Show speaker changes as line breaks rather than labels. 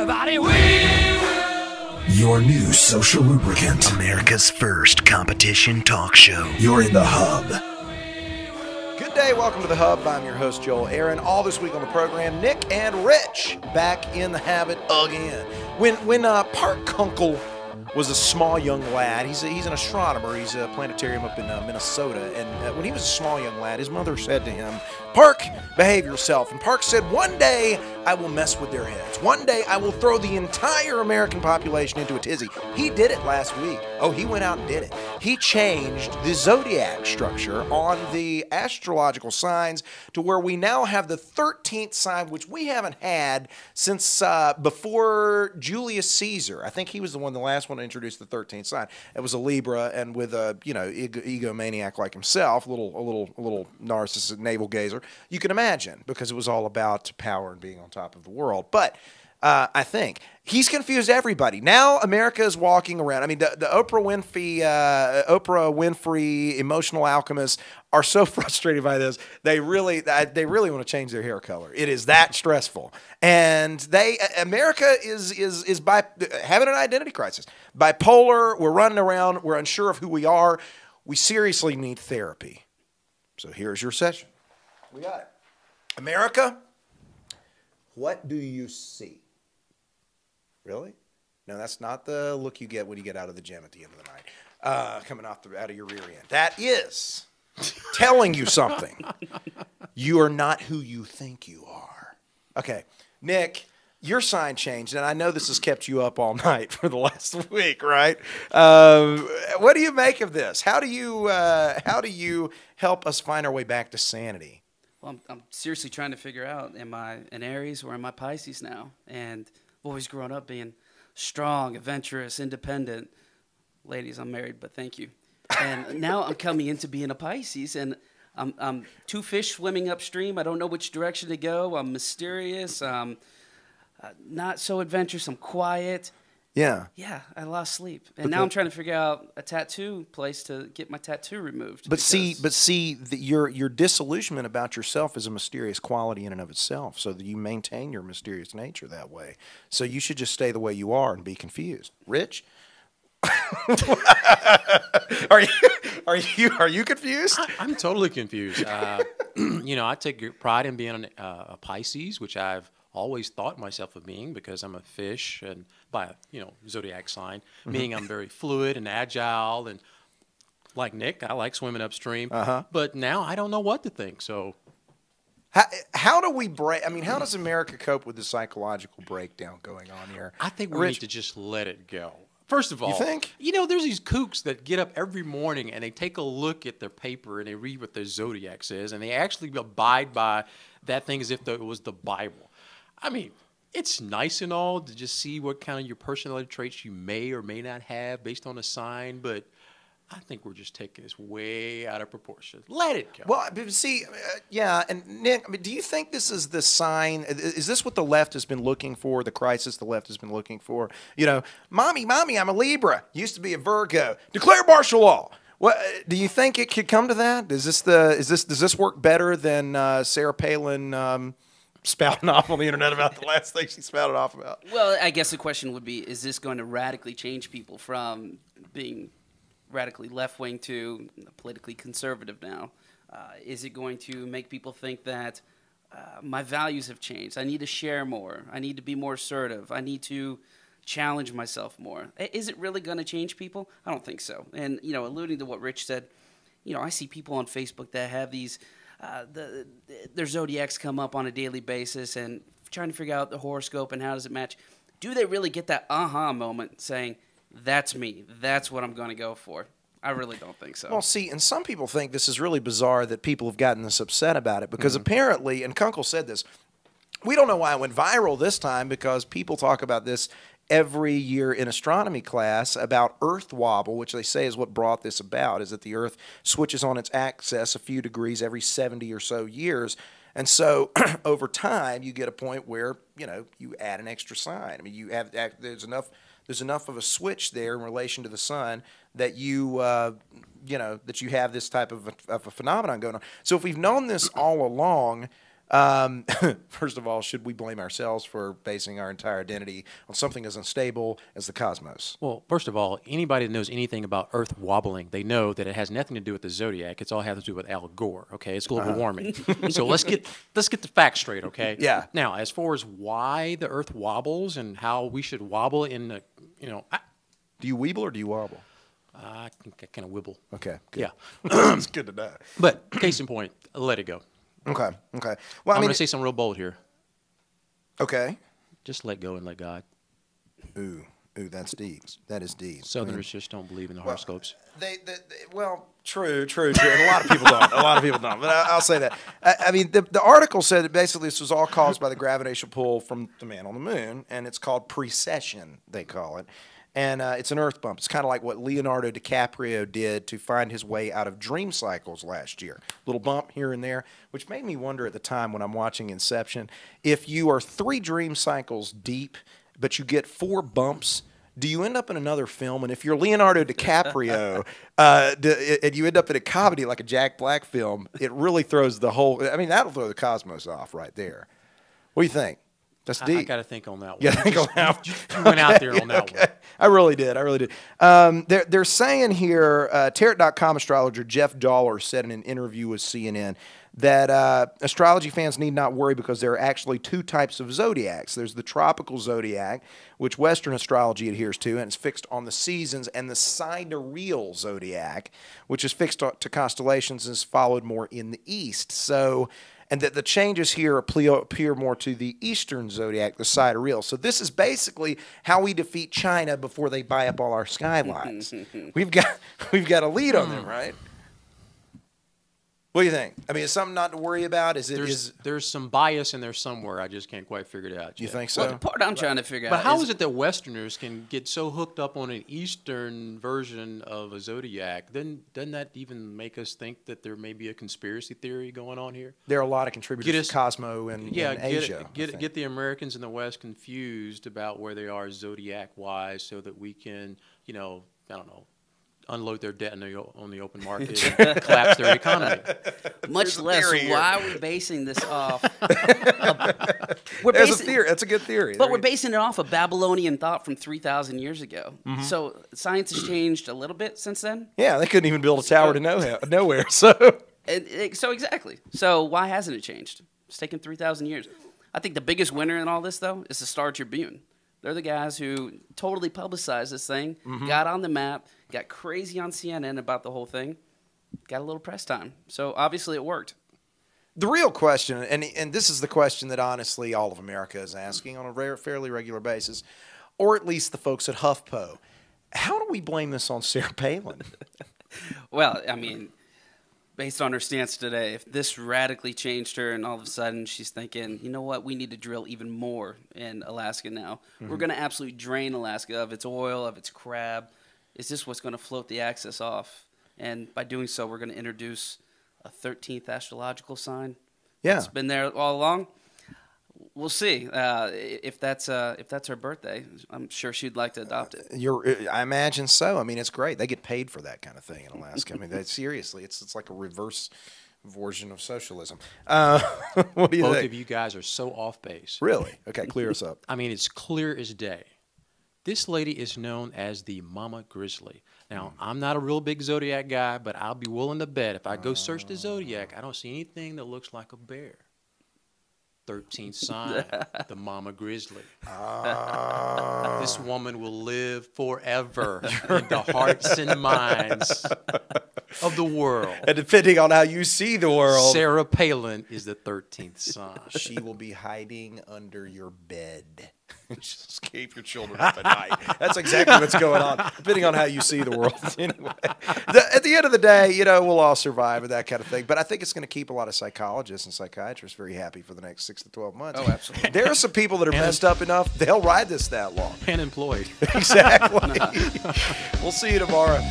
everybody, we will.
Your new social lubricant.
America's first competition talk show.
You're in the hub.
Good day, welcome to the Hub. I'm your host, Joel Aaron. All this week on the program, Nick and Rich back in the habit again. When Park Kunkel was a small young lad, he's an astronomer. He's a planetarium up in Minnesota. And when he was a small young lad, his mother said to him, "Park, behave yourself." And Park said, "One day I will mess with their heads. One day I will throw the entire American population into a tizzy." He did it last week. Oh, he went out and did it. He changed the Zodiac structure on the astrological signs to where we now have the 13th sign, which we haven't had since before Julius Caesar. I think he was the last one to introduce the 13th sign. It was a Libra, and with a egomaniac like himself, a little narcissistic navel gazer. You can imagine, because it was all about power and being on top of the world. But I think he's confused everybody. Now America is walking around. I mean, the Oprah Winfrey emotional alchemists are so frustrated by this. They really want to change their hair color. It is that stressful. And America is by having an identity crisis. Bipolar. We're running around. We're unsure of who we are. We seriously need therapy. So here's your session. We got it. America, what do you see? Really? No, that's not the look you get when you get out of the gym at the end of the night, coming out of your rear end. That is telling you something. You are not who you think you are. Okay, Nick, your sign changed, and I know this has kept you up all night for the last week, right? What do you make of this? How do you help us find our way back to sanity?
Well, I'm seriously trying to figure out, am I an Aries or am I Pisces now? And I've always grown up being strong, adventurous, independent. Ladies, I'm married, but thank you. And now I'm coming into being a Pisces, and I'm two fish swimming upstream. I don't know which direction to go. I'm mysterious. I'm not so adventurous. I'm quiet.
Yeah.
Yeah, I lost sleep. And now I'm trying to figure out a tattoo place to get my tattoo removed.
But your disillusionment about yourself is a mysterious quality in and of itself, so that you maintain your mysterious nature that way. So you should just stay the way you are and be confused. Rich? Are you confused?
I'm totally confused. I take pride in being a Pisces, which I've always thought myself of being, because I'm a fish and by a zodiac sign, meaning I'm very fluid and agile, and like Nick, I like swimming upstream. But now I don't know what to think. So
how do we break? I mean, how does America cope with the psychological breakdown going on here?
I think we need to just let it go. First of all,
you think?
There's these kooks that get up every morning and they take a look at their paper and they read what their zodiac says, and they actually abide by that thing as if it was the Bible. I mean, it's nice and all to just see what kind of your personality traits you may or may not have based on a sign, but I think we're just taking this way out of proportion. Let it go.
Well, see, yeah, and Nick, I mean, do you think this is the sign? Is this what the left has been looking for, the crisis the left has been looking for? Mommy, I'm a Libra, used to be a Virgo. Declare martial law. What do you think it could come to that? Does this work better than Sarah Palin spouting off on the internet about the last thing she spouted off about?
Well, I guess the question would be, is this going to radically change people from being radically left-wing to politically conservative now? Is it going to make people think that my values have changed? I need to share more. I need to be more assertive. I need to challenge myself more. Is it really going to change people? I don't think so. And, alluding to what Rich said, I see people on Facebook that have these their zodiacs come up on a daily basis and trying to figure out the horoscope and how does it match. Do they really get that aha moment saying, that's me, that's what I'm going to go for? I really don't think so.
Well, see, and some people think this is really bizarre that people have gotten this upset about it, because apparently, and Kunkel said this, we don't know why it went viral this time, because people talk about this every year in astronomy class about Earth wobble, which they say is what brought this about, is that the Earth switches on its axis a few degrees every 70 or so years. And so over time, you get a point where, you add an extra sign. I mean, there's enough of a switch there in relation to the sun that that you have this type of a phenomenon going on. So if we've known this all along, First of all, should we blame ourselves for basing our entire identity on something as unstable as the cosmos?
Well, first of all, anybody that knows anything about Earth wobbling, they know that it has nothing to do with the Zodiac. It's all has to do with Al Gore. Okay, it's global warming. So let's get the facts straight. Okay.
Yeah.
Now, as far as why the Earth wobbles and how we should wobble in the,
Do you weeble or do you wobble?
I kind of wibble.
Okay. Good.
Yeah.
It's good to know.
But case in point, let it go.
Okay. Well,
I'm going to say something real bold here.
Okay.
Just let go and let God.
Ooh, that's deep. That is deep.
Southerners just don't believe in the horoscopes.
Well, true. And a lot of people don't. But I'll say that. I mean, the article said that basically this was all caused by the gravitational pull from the man on the moon, and it's called precession, they call it. And it's an earth bump. It's kind of like what Leonardo DiCaprio did to find his way out of dream cycles last year. Little bump here and there, which made me wonder at the time when I'm watching Inception, if you are 3 dream cycles deep, but you get 4 bumps, do you end up in another film? And if you're Leonardo DiCaprio and you end up in a comedy like a Jack Black film, it really throws the whole, I mean, that'll throw the cosmos off right there. What do you think? That's deep.
I got to think on that one.
Yeah, think on that one.
You went out there on that one.
I really did. They're saying here, Tarot.com astrologer Jeff Dollar said in an interview with CNN that astrology fans need not worry because there are actually 2 types of zodiacs. There's the tropical zodiac, which Western astrology adheres to, and it's fixed on the seasons, and the sidereal zodiac, which is fixed to constellations and is followed more in the East. So, and that the changes here appear more to the Eastern zodiac, the sidereal. So this is basically how we defeat China before they buy up all our skylines. We've got a lead on them, right? What do you think? I mean, is something not to worry about?
There's some bias in there somewhere. I just can't quite figure it out.
You think so?
Well, the part I'm trying to figure
But
out
how is it that Westerners can get so hooked up on an Eastern version of a zodiac? Then doesn't that even make us think that there may be a conspiracy theory going on here?
There are a lot of contributors to Cosmo in Asia.
Get the Americans in the West confused about where they are zodiac-wise, so that we can, I don't know, unload their debt on the open market and collapse their economy.
Much less, why are we basing this off?
There's a theory. That's a good theory.
But we're basing it off of Babylonian thought from 3,000 years ago. So science has changed a little bit since then.
Yeah, they couldn't even build a tower to nowhere. So
exactly. So why hasn't it changed? It's taken 3,000 years. I think the biggest winner in all this, though, is the Star Tribune. They're the guys who totally publicized this thing, got on the map, got crazy on CNN about the whole thing, got a little press time. So obviously it worked.
The real question, and this is the question that honestly all of America is asking on a fairly regular basis, or at least the folks at HuffPo, how do we blame this on Sarah Palin?
Well, I mean, based on her stance today, if this radically changed her and all of a sudden she's thinking, you know what, we need to drill even more in Alaska now. We're going to absolutely drain Alaska of its oil, of its crab. Is this what's going to float the axis off? And by doing so, we're going to introduce a 13th astrological sign.
Yeah.
It's been there all along. We'll see if that's her birthday. I'm sure she'd like to adopt it.
I imagine so. I mean, it's great. They get paid for that kind of thing in Alaska. I mean, seriously, it's like a reverse version of socialism. What do you
Both
think?
of you guys are so off base.
Really? Okay, clear us up.
I mean, it's clear as day. This lady is known as the Mama Grizzly. Now, I'm not a real big Zodiac guy, but I'll be willing to bet if I go search the Zodiac, I don't see anything that looks like a bear. 13th sign, the Mama Grizzly. This woman will live forever in the hearts and minds of the world.
And depending on how you see the world,
Sarah Palin is the 13th sign.
she will be hiding under your bed. Just keep your children up at night. That's exactly what's going on, depending on how you see the world. Anyway, at the end of the day, we'll all survive and that kind of thing. But I think it's going to keep a lot of psychologists and psychiatrists very happy for the next 6 to 12 months.
Oh, absolutely.
There are some people that are messed up enough, they'll ride this that long.
And employed.
Exactly. We'll see you tomorrow.